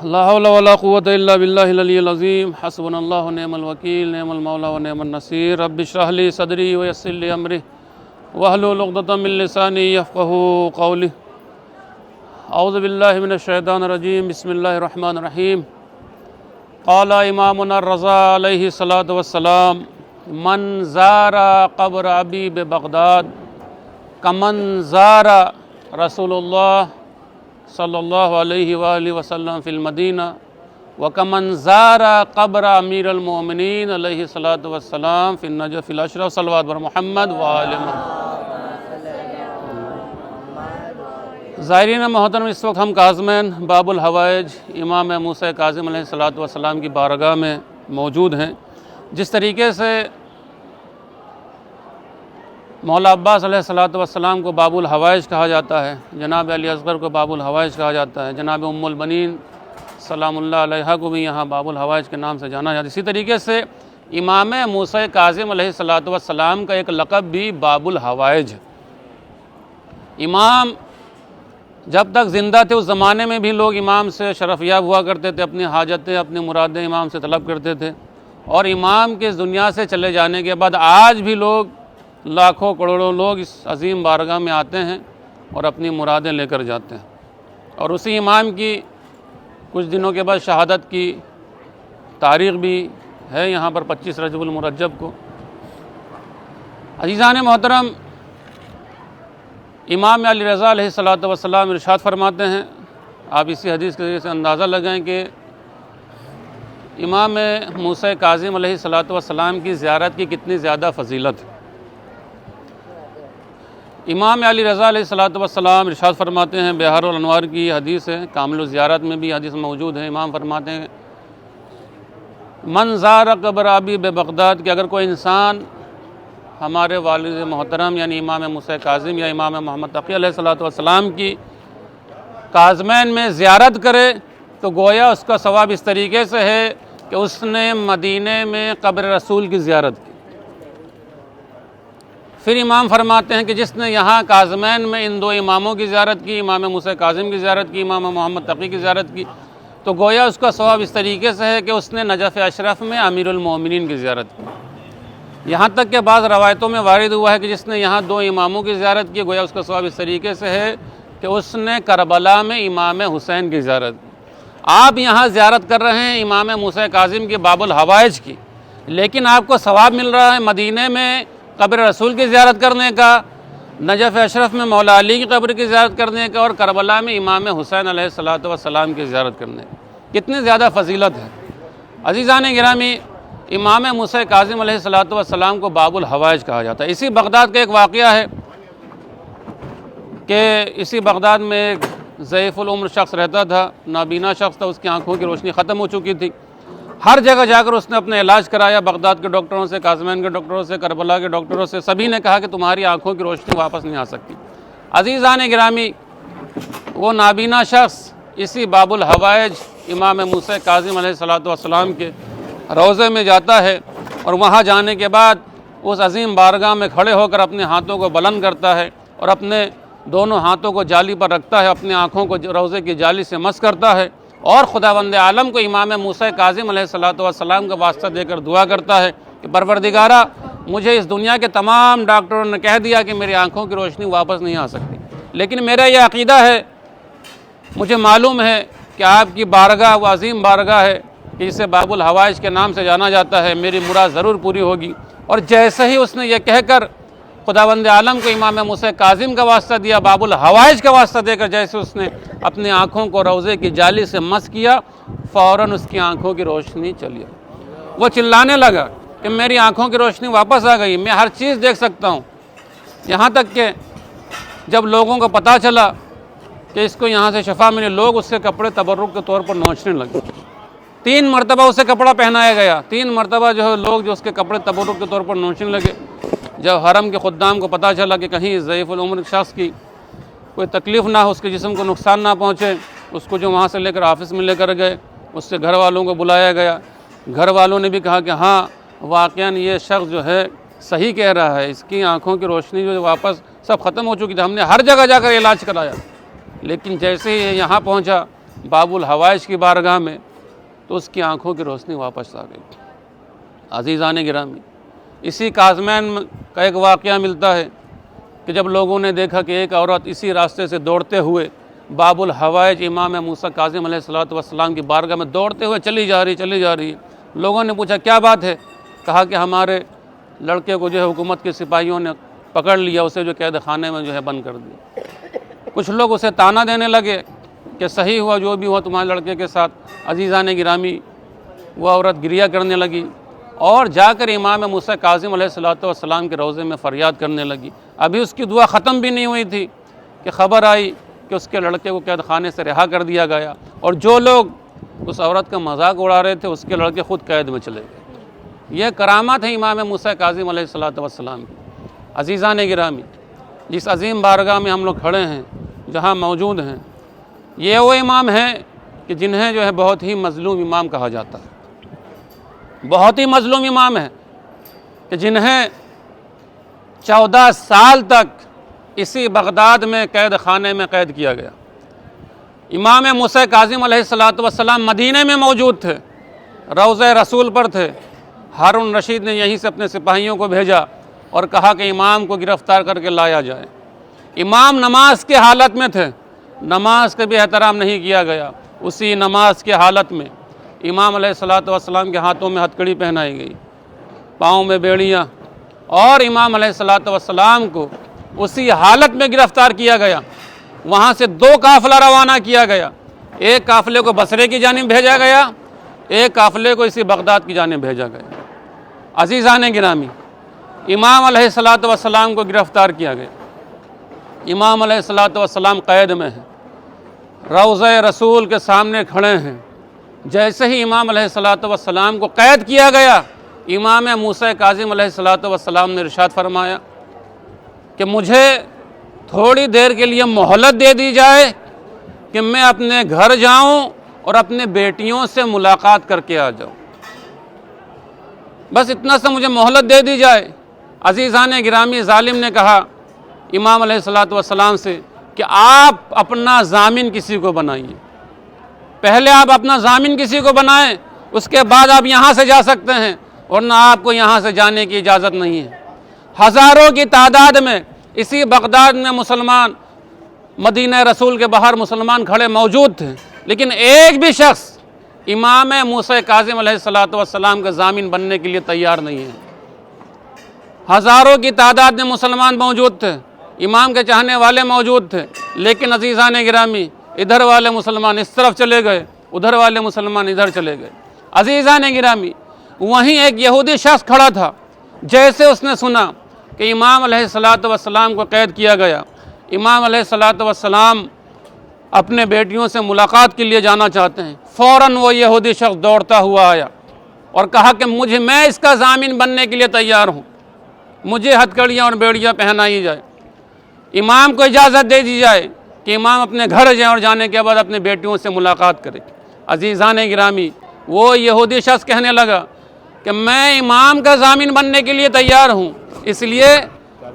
لا حول ولا قوة إلا بالله العلي العظيم حسبنا الله ونعم الوكيل نعم المولى ونعم النصير رب اشرح لي صدري ويسر لي أمري واحلل عقدة من لساني يفقهوا قولي أعوذ بالله من الشيطان الرجيم بسم الله الرحمن الرحيم قال إمامنا الرضا عليه الصلاة والسلام من زار قبر أبي ببغداد كمن زار رسول الله صلی اللہ علیہ وآلہ وسلم فی المدینہ وکمن زار قبر امیر المؤمنین علیہ الصلاۃ والسلام فی النجف الاشرف صلوات بر محمد وآل محمد۔ زائرین محترم، اس وقت ہم کاظمین باب الحوائج امام موسیٰ کاظم علیہ الصلاۃ والسلام کی بارگاہ میں موجود ہیں۔ جس طریقے سے مولا عباس علیہ الصلاۃ والسلام کو باب الحوائج کہا جاتا ہے، جناب علی اصغر کو باب الحوائج کہا جاتا ہے، جناب ام البنین سلام اللہ علیہا کو بھی یہاں باب الحوائج کے نام سے جانا جاتا ہے۔ اسی طریقے سے امام موسیٰ کاظم علیہ الصلاۃ والسلام کا ایک لقب بھی باب الحوائج ہے۔ امام جب تک زندہ تھے اس زمانے میں بھی لوگ امام سے شرف یاب ہوا کرتے تھے، اپنی حاجتیں اپنی مرادیں امام سے طلب کرتے تھے، اور امام کے اس دنیا سے چلے جانے کے بعد آج بھی لوگ لاکھوں کروڑوں لوگ اس عظیم بارگاہ میں آتے ہیں اور اپنی مرادیں لے کر جاتے ہیں۔ اور اسی امام کی کچھ دنوں کے بعد شہادت کی تاریخ بھی ہے یہاں پر 25 رجب المرجب کو۔ عزیزان محترم، امام علی رضا علیہ الصلاۃ والسلام ارشاد فرماتے ہیں، آپ اسی حدیث کے ذریعے سے اندازہ لگائیں کہ امام موسیٰ کاظم علیہ الصلاۃ والسلام کی زیارت کی کتنی زیادہ فضیلت ہے۔ امام علی رضا علیہ الصلاۃ والسلام ارشاد فرماتے ہیں، بہار الانوار کی حدیث ہے، کامل الزیارت میں بھی حدیث موجود ہے، امام فرماتے ہیں من زار قبر ابی ببغداد، کہ اگر کوئی انسان ہمارے والد محترم یعنی امام موسیٰ کاظم یا امام محمد تقی علیہ الصلاۃ والسلام کی کاظمین میں زیارت کرے تو گویا اس کا ثواب اس طریقے سے ہے کہ اس نے مدینے میں قبر رسول کی زیارت کی۔ پھر امام فرماتے ہیں کہ جس نے یہاں کاظمین میں ان دو اماموں کی زیارت کی، امام موسیٰ کاظم کی زیارت کی، امام محمد تقی کی زیارت کی، تو گویا اس کا ثواب اس طریقے سے ہے کہ اس نے نجف اشرف میں امیر المومنین کی زیارت کی۔ یہاں تک کہ بعض روایتوں میں وارد ہوا ہے کہ جس نے یہاں دو اماموں کی زیارت کی، گویا اس کا ثواب اس طریقے سے ہے کہ اس نے کربلا میں امام حسین کی زیارت کی۔ آپ یہاں زیارت کر رہے ہیں امام موسیٰ کاظم کی باب الحوائج کی، لیکن آپ کو ثواب مل رہا ہے مدینے میں قبر رسول کی زیارت کرنے کا، نجف اشرف میں مولا علی کی قبر کی زیارت کرنے کا، اور کربلا میں امام حسین علیہ الصلاۃ والسلام کی زیارت کرنے کا۔ کتنی زیادہ فضیلت ہے۔ عزیزان گرامی، امام موسیٰ کاظم علیہ الصلاۃ والسلام کو باب الحوائج کہا جاتا ہے۔ اسی بغداد کا ایک واقعہ ہے کہ اسی بغداد میں ایک ضعیف العمر شخص رہتا تھا، نابینا شخص تھا، اس کی آنکھوں کی روشنی ختم ہو چکی تھی۔ ہر جگہ جا کر اس نے اپنا علاج کرایا، بغداد کے ڈاکٹروں سے، کاظمین کے ڈاکٹروں سے، کربلا کے ڈاکٹروں سے، سبھی نے کہا کہ تمہاری آنکھوں کی روشنی واپس نہیں آ سکتی۔ عزیزان گرامی، وہ نابینا شخص اسی باب الحوائج امام موسیٰ کاظم علیہ الصلاۃ والسلام کے روضے میں جاتا ہے، اور وہاں جانے کے بعد اس عظیم بارگاہ میں کھڑے ہو کر اپنے ہاتھوں کو بلند کرتا ہے اور اپنے دونوں ہاتھوں کو جالی پر رکھتا ہے، اپنے آنکھوں کو روضے کی جالی سے مس کرتا ہے، اور خداوند عالم کو امام موسیٰ کاظم علیہ الصلاۃ والسلام کا واسطہ دے کر دعا کرتا ہے کہ پروردگارہ، مجھے اس دنیا کے تمام ڈاکٹروں نے کہہ دیا کہ میری آنکھوں کی روشنی واپس نہیں آ سکتی، لیکن میرا یہ عقیدہ ہے، مجھے معلوم ہے کہ آپ کی بارگاہ وہ عظیم بارگاہ ہے کہ جسے باب الحوائج کے نام سے جانا جاتا ہے، میری مراد ضرور پوری ہوگی۔ اور جیسے ہی اس نے یہ کہہ کر خداوند عالم کو امام موسیٰ کاظم کا واسطہ دیا، باب الحوائج کا واسطہ دے کر جیسے اس نے اپنی آنکھوں کو روضے کی جالی سے مس کیا، فوراً اس کی آنکھوں کی روشنی چلی آئی۔ وہ چلانے لگا کہ میری آنکھوں کی روشنی واپس آ گئی، میں ہر چیز دیکھ سکتا ہوں۔ یہاں تک کہ جب لوگوں کو پتہ چلا کہ اس کو یہاں سے شفا ملی، لوگ اس کے کپڑے تبرک کے طور پر نوچنے لگے۔ 3 مرتبہ اسے کپڑا پہنایا گیا، 3 مرتبہ جو ہے لوگ جو اس کے کپڑے تبرک کے طور پر نوچنے لگے۔ جب حرم کے خدام کو پتہ چلا کہ کہیں ضعیف العمر شخص کی کوئی تکلیف نہ ہو، اس کے جسم کو نقصان نہ پہنچے، اس کو جو وہاں سے لے کر آفس میں لے کر گئے، اس سے گھر والوں کو بلایا گیا۔ گھر والوں نے بھی کہا کہ ہاں واقعاً یہ شخص جو ہے صحیح کہہ رہا ہے، اس کی آنکھوں کی روشنی جو واپس سب ختم ہو چکی تھی، ہم نے ہر جگہ جا کر علاج کرایا، لیکن جیسے ہی یہاں پہنچا باب الحوائج کی بارگاہ میں تو اس کی آنکھوں کی روشنی واپس آ گئی۔ عزیزان گرامی، اسی کاظمین کا ایک واقعہ ملتا ہے کہ جب لوگوں نے دیکھا کہ ایک عورت اسی راستے سے دوڑتے ہوئے باب الحوائج امام موسیٰ کاظم علیہ السلام کی بارگاہ میں دوڑتے ہوئے چلی جا رہی ہے۔ لوگوں نے پوچھا کیا بات ہے؟ کہا کہ ہمارے لڑکے کو جو ہے حکومت کے سپاہیوں نے پکڑ لیا، اسے جو قید خانے میں جو ہے بند کر دیا۔ کچھ لوگ اسے تانا دینے لگے کہ صحیح ہوا جو بھی ہوا تمہارے لڑکے کے ساتھ۔ عزیزان گرامی، وہ عورت گریہ کرنے لگی اور جا کر امام موسیٰ کاظم علیہ السلام کے روضے میں فریاد کرنے لگی۔ ابھی اس کی دعا ختم بھی نہیں ہوئی تھی کہ خبر آئی کہ اس کے لڑکے کو قید خانے سے رہا کر دیا گیا، اور جو لوگ اس عورت کا مذاق اڑا رہے تھے اس کے لڑکے خود قید میں چلے گئے۔ یہ کرامات ہے امام موسیٰ کاظم علیہ السلام کی۔ عزیزان گرامی، جس عظیم بارگاہ میں ہم لوگ کھڑے ہیں، جہاں موجود ہیں، یہ وہ امام ہیں کہ جنہیں جو ہے بہت ہی مظلوم امام کہا جاتا ہے، بہت ہی مظلوم امام ہے کہ جنہیں 14 سال تک اسی بغداد میں قید خانے میں قید کیا گیا۔ امام موسیٰ کاظم علیہ السلام مدینہ میں موجود تھے، روضہ رسول پر تھے۔ ہارون رشید نے یہیں سے اپنے سپاہیوں کو بھیجا اور کہا کہ امام کو گرفتار کر کے لایا جائے۔ امام نماز کے حالت میں تھے، نماز کا بھی احترام نہیں کیا گیا۔ اسی نماز کے حالت میں امام علیہ السلام کے ہاتھوں میں ہتھکڑی پہنائی گئی، پاؤں میں بیڑیاں، اور امام علیہ السلام کو اسی حالت میں گرفتار کیا گیا۔ وہاں سے 2 قافلہ روانہ کیا گیا، ایک قافلے کو بصرے کی جانب بھیجا گیا، ایک قافلے کو اسی بغداد کی جانب بھیجا گیا۔ عزیزان گرامی، امام علیہ السلام کو گرفتار کیا گیا، امام علیہ السلام قید میں ہیں، روضہ رسول کے سامنے کھڑے ہیں۔ جیسے ہی امام علیہ السلام کو قید کیا گیا، امام موسیٰ کاظم علیہ السلام نے ارشاد فرمایا کہ مجھے تھوڑی دیر کے لیے مہلت دے دی جائے کہ میں اپنے گھر جاؤں اور اپنے بیٹیوں سے ملاقات کر کے آ جاؤں، بس اتنا سا مجھے مہلت دے دی جائے۔ عزیزان گرامی، ظالم نے کہا امام علیہ السلام سے کہ آپ اپنا ضامن کسی کو بنائیے، پہلے آپ اپنا ضامن کسی کو بنائیں، اس کے بعد آپ یہاں سے جا سکتے ہیں، ورنہ آپ کو یہاں سے جانے کی اجازت نہیں ہے۔ ہزاروں کی تعداد میں اسی بغداد میں مسلمان، مدینہ رسول کے باہر مسلمان کھڑے موجود تھے، لیکن ایک بھی شخص امام موسیٰ کاظم علیہ السلام کے ضامن بننے کے لیے تیار نہیں ہے۔ ہزاروں کی تعداد میں مسلمان موجود تھے، امام کے چاہنے والے موجود تھے، لیکن عزیزان گرامی، ادھر والے مسلمان اس طرف چلے گئے، ادھر والے مسلمان ادھر چلے گئے۔ عزیزان گرامی، وہیں ایک یہودی شخص کھڑا تھا، جیسے اس نے سنا کہ امام علیہ السلام کو قید کیا گیا، امام علیہ السلام اپنے بیٹیوں سے ملاقات کے لیے جانا چاہتے ہیں، فوراً وہ یہودی شخص دوڑتا ہوا آیا اور کہا کہ میں اس کا ضامن بننے کے لیے تیار ہوں، مجھے ہتھکڑیاں اور بیڑیاں پہنائی جائے، امام کو اجازت دے دی جائے کہ امام اپنے گھر جائیں اور جانے کے بعد اپنے بیٹیوں سے ملاقات کرے۔ عزیزان گرامی، وہ یہودی شخص کہنے لگا کہ میں امام کا ضامن بننے کے لیے تیار ہوں، اس لیے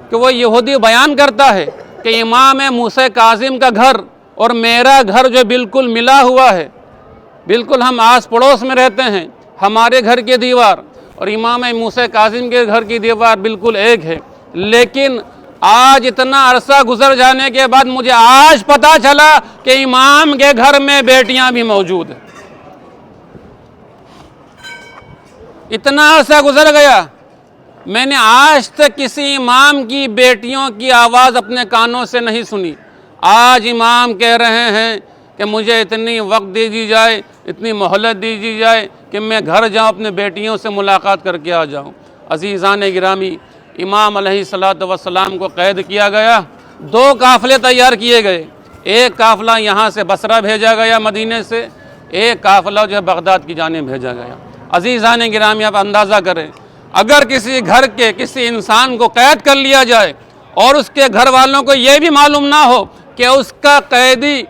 کہ وہ یہودی بیان کرتا ہے کہ امام موسیٰ کاظم کا گھر اور میرا گھر جو بالکل ملا ہوا ہے، بالکل ہم آس پڑوس میں رہتے ہیں، ہمارے گھر کی دیوار اور امام موسیٰ کاظم کے گھر کی دیوار بالکل ایک ہے، لیکن آج اتنا عرصہ گزر جانے کے بعد مجھے آج پتہ چلا کہ امام کے گھر میں بیٹیاں بھی موجود ہیں۔ اتنا عرصہ گزر گیا، میں نے آج تک کسی امام کی بیٹیوں کی آواز اپنے کانوں سے نہیں سنی۔ آج امام کہہ رہے ہیں کہ مجھے اتنی وقت دے دی جائے، اتنی مہلت دی دی جائے کہ میں گھر جاؤں، اپنے بیٹیوں سے ملاقات کر کے آ جاؤں۔ عزیزان گرامی، امام علیہ السلام کو قید کیا گیا، 2 قافلے تیار کیے گئے۔ ایک قافلہ یہاں سے بصرہ بھیجا گیا مدینے سے، ایک قافلہ جو ہے بغداد کی جانب بھیجا گیا۔ عزیزان گرامی، آپ اندازہ کریں، اگر کسی گھر کے کسی انسان کو قید کر لیا جائے اور اس کے گھر والوں کو یہ بھی معلوم نہ ہو کہ اس کا قیدی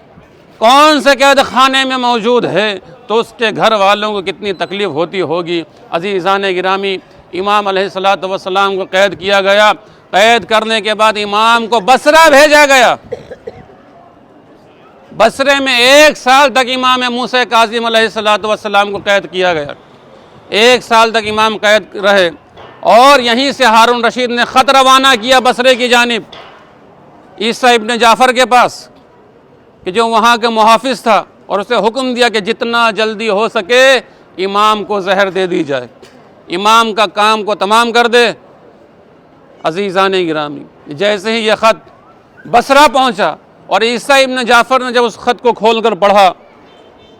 کون سے قید خانے میں موجود ہے، تو اس کے گھر والوں کو کتنی تکلیف ہوتی ہوگی۔ عزیزان گرامی، امام علیہ السلام کو قید کیا گیا۔ قید کرنے کے بعد امام کو بصرہ بھیجا گیا۔ بصرے میں 1 سال تک امام موسیٰ کاظم علیہ السلام کو قید کیا گیا۔ 1 سال تک امام قید رہے، اور یہیں سے ہارون رشید نے خط روانہ کیا بصرے کی جانب عیسیٰ ابن جعفر کے پاس، کہ جو وہاں کے محافظ تھا، اور اسے حکم دیا کہ جتنا جلدی ہو سکے امام کو زہر دے دی جائے، امام کا کام کو تمام کر دے۔ عزیزان گرامی، جیسے ہی یہ خط بصرہ پہنچا اور عیسیٰ ابن جعفر نے جب اس خط کو کھول کر پڑھا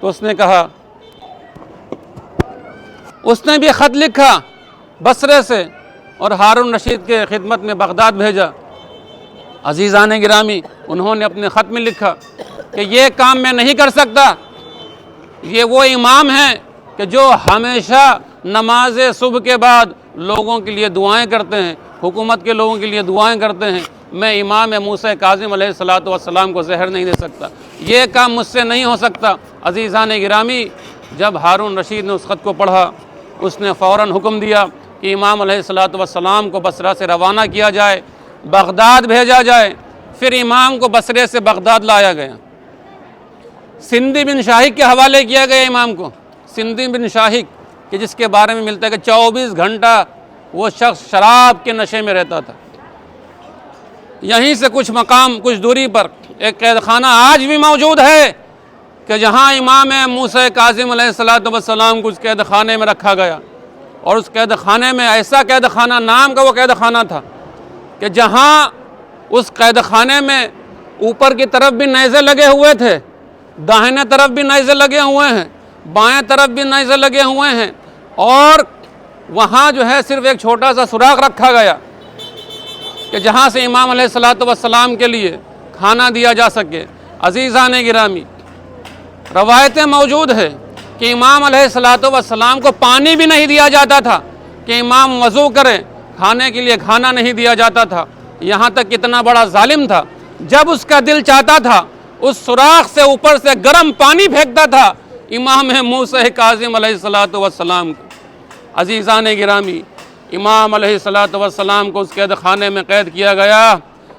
تو اس نے کہا، اس نے بھی خط لکھا بصرے سے اور ہارون رشید کے خدمت میں بغداد بھیجا۔ عزیزان گرامی، انہوں نے اپنے خط میں لکھا کہ یہ کام میں نہیں کر سکتا، یہ وہ امام ہیں کہ جو ہمیشہ نماز صبح کے بعد لوگوں کے لیے دعائیں کرتے ہیں، حکومت کے لوگوں کے لیے دعائیں کرتے ہیں، میں امام موسیٰ کاظم علیہ السلام کو زہر نہیں دے سکتا، یہ کام مجھ سے نہیں ہو سکتا۔ عزیزان گرامی، جب ہارون رشید نے اس خط کو پڑھا، اس نے فوراً حکم دیا کہ امام علیہ السلام کو بصرہ سے روانہ کیا جائے، بغداد بھیجا جائے۔ پھر امام کو بصرے سے بغداد لایا گیا، سندھی بن شاہق کے حوالے کیا گیا امام کو۔ سندھی بن شاہق، کہ جس کے بارے میں ملتا ہے کہ 24 گھنٹہ وہ شخص شراب کے نشے میں رہتا تھا۔ یہیں سے کچھ دوری پر ایک قید خانہ آج بھی موجود ہے کہ جہاں امام موسیٰ کاظم علیہ السلام کو اس قید خانے میں رکھا گیا، اور اس قید خانے میں ایسا قید خانہ نام کا وہ قید خانہ تھا کہ جہاں اس قید خانے میں اوپر کی طرف بھی نیزے لگے ہوئے تھے، داہنے طرف بھی نیزے لگے ہوئے ہیں، بائیں طرف بھی نیزے لگے ہوئے ہیں، اور وہاں جو ہے صرف ایک چھوٹا سا سوراخ رکھا گیا کہ جہاں سے امام علیہ السلام کے لیے کھانا دیا جا سکے۔ عزیزان گرامی، روایتیں موجود ہیں کہ امام علیہ السلام کو پانی بھی نہیں دیا جاتا تھا کہ امام وضو کریں، کھانے کے لیے کھانا نہیں دیا جاتا تھا۔ یہاں تک کتنا بڑا ظالم تھا، جب اس کا دل چاہتا تھا اس سوراخ سے اوپر سے گرم پانی پھینکتا تھا امام موسیٰ کاظم علیہ السلام کو۔ عزیزان گرامی، امام علیہ السلام کو اس قید خانے میں قید کیا گیا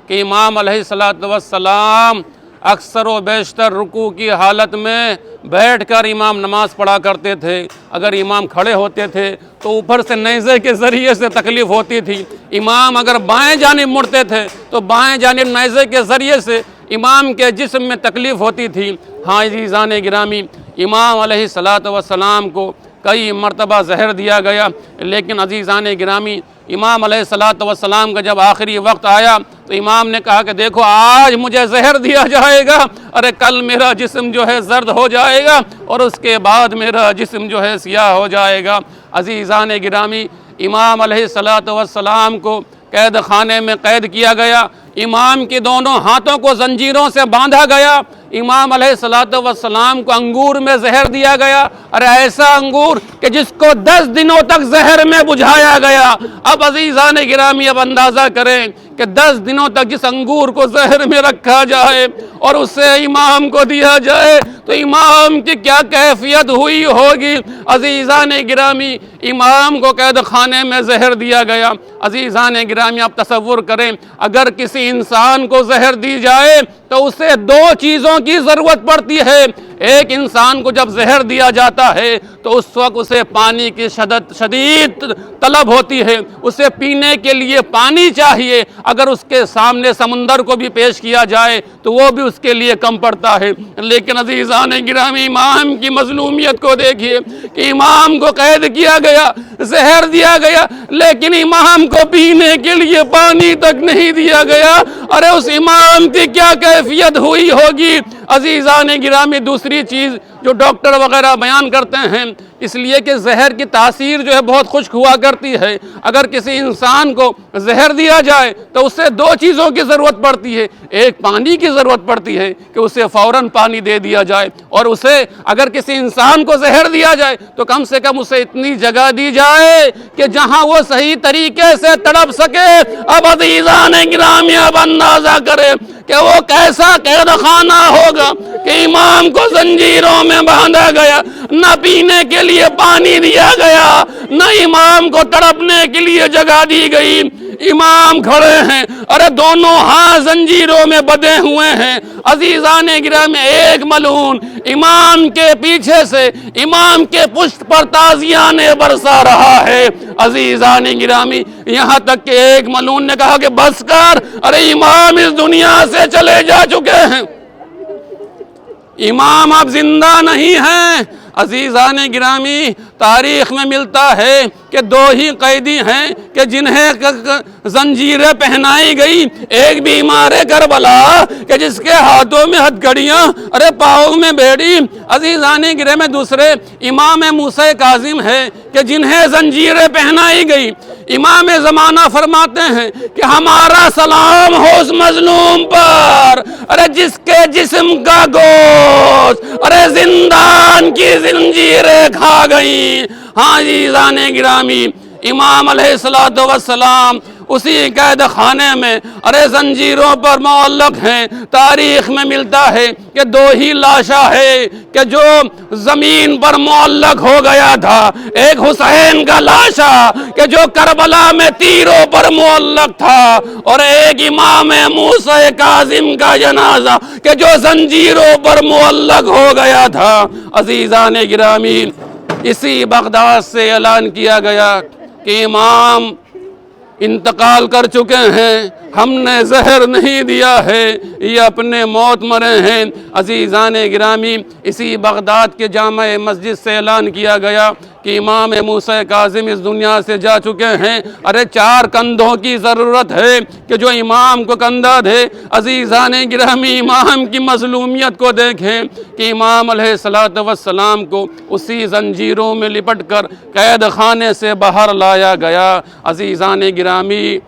کہ امام علیہ السلام اکثر و بیشتر رکوع کی حالت میں بیٹھ کر امام نماز پڑھا کرتے تھے۔ اگر امام کھڑے ہوتے تھے تو اوپر سے نیزے کے ذریعے سے تکلیف ہوتی تھی، امام اگر بائیں جانب مڑتے تھے تو بائیں جانب نیزے کے ذریعے سے امام کے جسم میں تکلیف ہوتی تھی۔ ہاں عزیزان گرامی، امام علیہ السلام کو کئی مرتبہ زہر دیا گیا، لیکن عزیزان گرامی، امام علیہ السلام کا جب آخری وقت آیا تو امام نے کہا کہ دیکھو آج مجھے زہر دیا جائے گا، ارے کل میرا جسم جو ہے زرد ہو جائے گا، اور اس کے بعد میرا جسم جو ہے سیاہ ہو جائے گا۔ عزیزان گرامی، امام علیہ السلام کو قید خانے میں قید کیا گیا، امام کی دونوں ہاتھوں کو زنجیروں سے باندھا گیا، امام علیہ السلام کو انگور میں زہر دیا گیا، اور ایسا انگور کہ جس کو 10 دنوں تک زہر میں بجھایا گیا۔ اب عزیزان گرامی، اب اندازہ کریں کہ 10 دنوں تک جس انگور کو زہر میں رکھا جائے اور اسے امام کو دیا جائے تو امام کی کیا کیفیت ہوئی ہوگی۔ عزیزان گرامی، امام کو قید خانے میں زہر دیا گیا۔ عزیزان گرامی، آپ تصور کریں اگر کسی کسی انسان کو زہر دی جائے تو اسے دو چیزوں کی ضرورت پڑتی ہے۔ ایک انسان کو جب زہر دیا جاتا ہے تو اس وقت اسے پانی کی شدید طلب ہوتی ہے، اسے پینے کے لیے پانی چاہیے۔ اگر اس کے سامنے سمندر کو بھی پیش کیا جائے تو وہ بھی اس کے لیے کم پڑتا ہے۔ لیکن عزیزان گرامی، امام کی مظلومیت کو دیکھیے کہ امام کو قید کیا گیا، زہر دیا گیا، لیکن امام کو پینے کے لیے پانی تک نہیں دیا گیا۔ ارے اس امام کی کیا کیفیت ہوئی ہوگی؟ عزیزان گرامی، دوسری چیز جو ڈاکٹر وغیرہ بیان کرتے ہیں، اس لیے کہ زہر کی تاثیر جو ہے بہت خشک ہوا کرتی ہے۔ اگر کسی انسان کو زہر دیا جائے تو اسے دو چیزوں کی ضرورت پڑتی ہے۔ ایک پانی کی ضرورت پڑتی ہے کہ اسے فوراً پانی دے دیا جائے، اور اسے اگر کسی انسان کو زہر دیا جائے تو کم سے کم اسے اتنی جگہ دی جائے کہ جہاں وہ صحیح طریقے سے تڑپ سکے۔ اب عزیزان گرامی، اب اندازہ کرے کہ وہ کیسا قید خانہ ہوگا کہ امام کو زنجیروں میں باندھا گیا، نہ پینے کے لیے پانی دیا گیا، نہ امام کو تڑپنے کے لیے جگہ دی گئی۔ امام کھڑے ہیں، ارے دونوں ہاتھ زنجیروں میں بدے ہوئے ہیں۔ عزیزان گرامی، ایک ملعون امام کے پیچھے سے امام کے پشت پر تازیانے برسا رہا ہے۔ عزیزان گرامی، یہاں تک کہ ایک ملعون نے کہا کہ بس کر، ارے امام اس دنیا سے چلے جا چکے ہیں، امام اب زندہ نہیں ہیں۔ عزیزان گرامی، تاریخ میں ملتا ہے کہ دو ہی قیدی ہیں کہ جنہیں زنجیریں پہنائی گئی۔ ایک بیمار کربلا کہ جس کے ہاتھوں میں ہتھکڑیاں، ارے پاؤں میں بیڑی۔ عزیزان گرامی، دوسرے امام موسیٰ کاظم ہے کہ جنہیں زنجیریں پہنائی گئی۔ امام زمانہ فرماتے ہیں کہ ہمارا سلام ہو اس مظلوم پر، ارے جس کے جسم کا گوشت ارے زندان کی زنجیریں کھا گئیں۔ ہاں عزیزان گرامی، امام علیہ السلام اسی قید خانے میں ارے زنجیروں پر معلق ہیں۔ تاریخ میں ملتا ہے کہ دو ہی لاشا ہے کہ جو زمین پر معلق ہو گیا تھا۔ ایک حسین کا لاشا کہ جو کربلا میں تیروں پر معلق تھا، اور ایک امام موسیٰ کاظم کا جنازہ کہ جو زنجیروں پر معلق ہو گیا تھا۔ عزیزان گرامی، اسی بغداد سے اعلان کیا گیا کہ امام انتقال کر چکے ہیں، ہم نے زہر نہیں دیا ہے، یہ اپنے موت مرے ہیں۔ عزیزان گرامی، اسی بغداد کے جامع مسجد سے اعلان کیا گیا کہ امام موسیٰ کاظم اس دنیا سے جا چکے ہیں۔ ارے 4 کندھوں کی ضرورت ہے کہ جو امام کو کندھا دے۔ عزیزان گرامی، امام کی مظلومیت کو دیکھیں کہ امام علیہ السلام کو اسی زنجیروں میں لپٹ کر قید خانے سے باہر لایا گیا۔ عزیزان گرامی،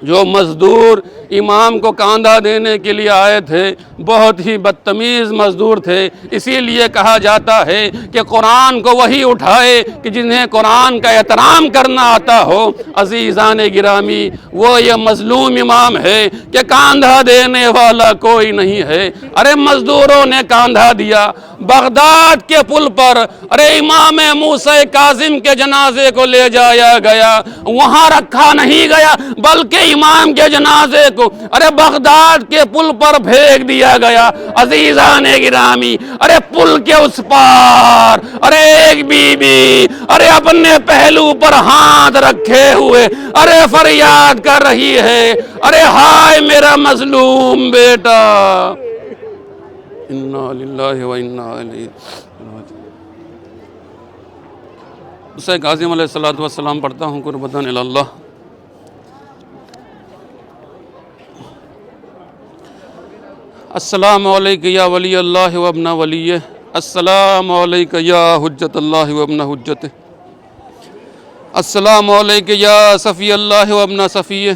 جو مزدور امام کو کاندھا دینے کے لیے آئے تھے بہت ہی بدتمیز مزدور تھے۔ اسی لیے کہا جاتا ہے کہ قرآن کو وہی اٹھائے کہ جنہیں قرآن کا احترام کرنا آتا ہو۔ عزیزان گرامی، وہ یہ مظلوم امام ہے کہ کاندھا دینے والا کوئی نہیں ہے۔ ارے مزدوروں نے کاندھا دیا، بغداد کے پل پر ارے امام موسیٰ کاظم کے جنازے کو لے جایا گیا۔ وہاں رکھا نہیں گیا بلکہ امام کے جنازے کو ارے بغداد کے پل پر پھینک دیا گیا۔ عزیزان گرامی، ارے پل کے اس پار ارے ایک بی بی ارے اپنے پہلو پر ہاتھ رکھے ہوئے ارے فریاد کر رہی ہے، ارے ہائے میرا مظلوم بیٹا، انا للہ و انا الیہ راجعون۔ موسیٰ کاظم علیہ السلام پڑھتا ہوں قربتاً الی اللہ۔ السلام علیکہ یا ولی اللہ و ابن ولیہ، السلام علیکہ یا حجت اللہ و ابن حجتہ، السلام علیکہ یا صفی اللہ و ابن صفیہ،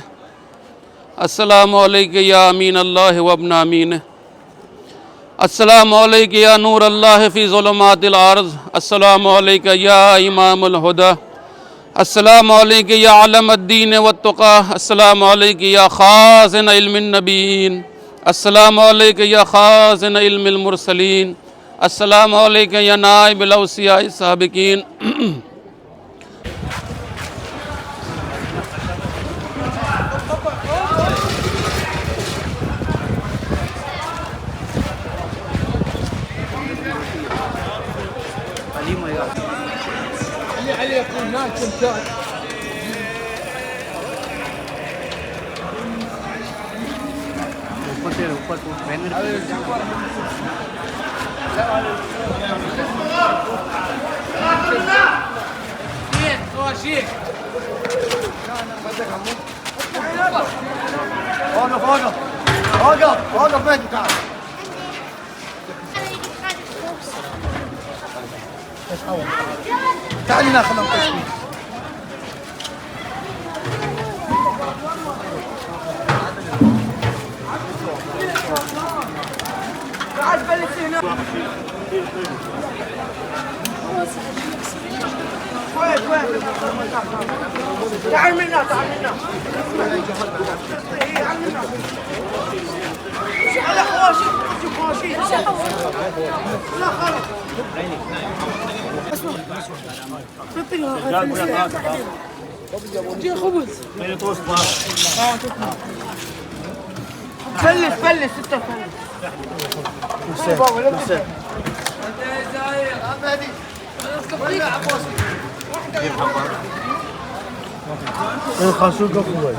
السلام علیکہ یا امین اللہ و ابن امینہ، السلام علیکہ یا نور اللہ فی ظلمات الارض، السلام علیکہ یا امام الہدی، السلام علیکہ یا علم الدین والتقی، السلام علیکہ یا خازن علم النبیین، السلام علیکہ یا خازن علم المرسلین، السلام علیکہ یا نائب الاوصیاء السابقین۔ وقف مهدي تعال. تعالي ناخذ التصوير. تعال بلش هنا. وين تعال منا تعال منا. على خواشي شوف خواشي لا خلاص جي خبز فلس ستة الخاشوق قفوي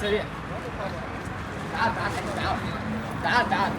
سريع. تعال تعال تعال تعال تعال.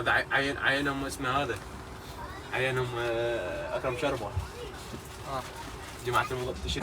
هذا عينهم اسمه هذا عينهم اكرم شربه جماعه المغطشين